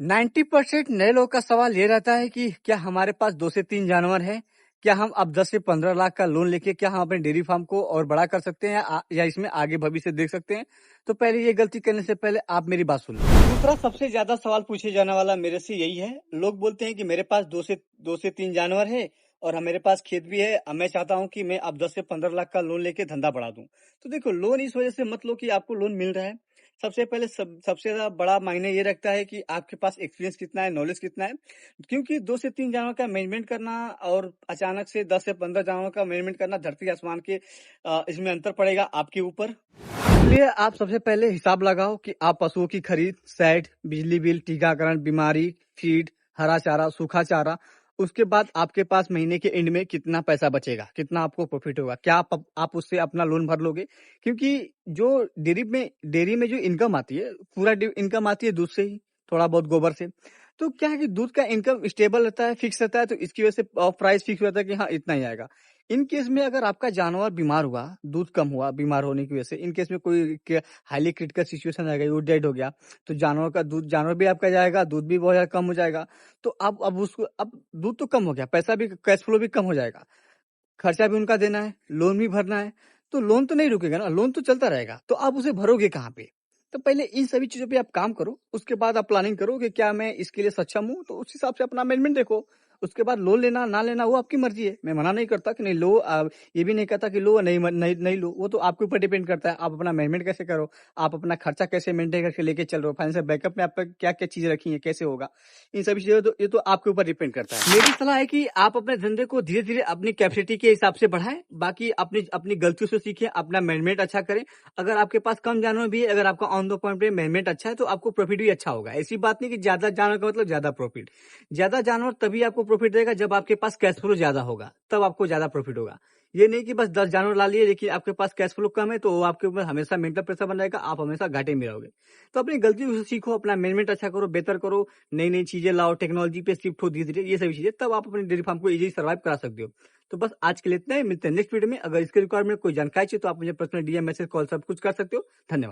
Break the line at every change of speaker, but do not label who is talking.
90% नए लोग का सवाल ये रहता है कि क्या हमारे पास 2 से 3 जानवर हैं? क्या हम अब 10 से 15 लाख का लोन लेके क्या हम अपने डेयरी फार्म को और बड़ा कर सकते हैं या इसमें आगे भविष्य देख सकते हैं? तो पहले ये गलती करने से पहले आप मेरी बात सुन लो। दूसरा सबसे ज्यादा सवाल पूछे जाने वाला मेरे से यही है। लोग बोलते हैं कि मेरे पास 2 से 3 जानवर है और मेरे पास खेत भी है। अब मैं चाहता हूं कि मैं अब 10 से 15 लाख का लोन लेके धंधा बढ़ा दूं। तो देखो, लोन इस वजह से मत लो कि आपको लोन मिल रहा है। सबसे पहले सबसे ज़्यादा बड़ा मायने ये रखता है कि आपके पास एक्सपीरियंस कितना है, नॉलेज कितना है। क्योंकि 2 से 3 जानवर का मैनेजमेंट करना और अचानक से 10 से 15 जानवर का मैनेजमेंट करना, धरती आसमान के इसमें अंतर पड़ेगा आपके ऊपर। इसलिए आप सबसे पहले हिसाब लगाओ कि आप पशुओं की खरीद, सेट, बिजली बिल, टीकाकरण, बीमारी, फीड, हरा चारा, सूखा चारा, उसके बाद आपके पास महीने के एंड में कितना पैसा बचेगा, कितना आपको प्रॉफिट होगा, क्या आप उससे अपना लोन भर लोगे? क्योंकि जो डेयरी में जो इनकम आती है, पूरा इनकम आती है दूध से ही, थोड़ा बहुत गोबर से। तो क्या है कि दूध का इनकम स्टेबल रहता है, फिक्स रहता है, तो इसकी वजह से प्राइस फिक्स रहता है कि हाँ इतना ही आएगा। इन केस में अगर आपका जानवर बीमार हुआ, दूध कम हुआ बीमार होने की वजह से, इन केस में कोई हाईली क्रिटिकल सिचुएशन आ गई, वो डेड हो गया, तो जानवर भी आपका जाएगा, दूध भी बहुत ज्यादा कम हो जाएगा। तो अब दूध तो कम हो गया, पैसा भी, कैश फ्लो भी कम हो जाएगा, खर्चा भी उनका देना है, लोन भी भरना है। तो लोन तो नहीं रुकेगा ना, लोन तो चलता रहेगा, तो आप उसे भरोगे कहाँ पे? तो पहले इन सभी चीजों पे आप काम करो, उसके बाद आप प्लानिंग करो कि क्या मैं इसके लिए सक्षम हूँ, तो उस हिसाब से अपना मैनेजमेंट देखो। उसके बाद लोन लेना ना लेना वो आपकी मर्जी है। मैं मना नहीं करता कि नहीं लो, ये भी नहीं कहता कि लो, नहीं लो, वो तो आपके ऊपर डिपेंड करता है। आप अपना मैनेजमेंट कैसे करो, आप अपना खर्चा कैसे मेंटेन करके लेके चल रहे हो, फाइनेंशियल बैकअप में आपका क्या क्या चीज रखी है, कैसे होगा, इन सभी चीजों तो ये तो आपके ऊपर डिपेंड करता है। मेरी सलाह है कि आप अपने धंधे को धीरे धीरे अपनी कैपेसिटी के हिसाब से बढ़ाएं, बाकी अपनी अपनी गलतियों से सीखें, अपना मैनेजमेंट अच्छा करें। अगर आपके पास कम जानवर भी है, अगर आपका ऑन द पॉइंट पे मैनेजमेंट अच्छा है, तो आपको प्रॉफिट भी अच्छा होगा। ऐसी बात नहीं कि ज्यादा जानवर का मतलब ज्यादा प्रॉफिट। ज्यादा जानवर तभी आपको प्रॉफिट देगा जब आपके पास कैश फ्लो ज्यादा होगा, तब आपको ज्यादा प्रॉफिट होगा। ये नहीं कि बस 10 जानवर ला लिए लेकिन आपके पास कैश फ्लो कम है, तो वो आपके ऊपर हमेशा मेंटल प्रेशर बन जाएगा, आप हमेशा घाटे में रहोगे। तो अपनी गलतियों से सीखो, अपना मैनेजमेंट अच्छा करो, बेहतर करो, नई नई चीजें लाओ, टेक्नोलॉजी पे शिफ्ट हो धीरे धीरे, ये सभी चीजें, तब आप अपने डेयरी फार्म को इजीली सर्वाइव करा सकते हो। तो बस आज के लिए इतना ही, मिलते हैं नेक्स्ट वीडियो में। अगर इसके रिक्वायरमेंट कोई जानकारी चाहिए तो आप मुझे पर्सनल डीएम, मैसेज, कॉल सब कुछ कर सकते हो। धन्यवाद।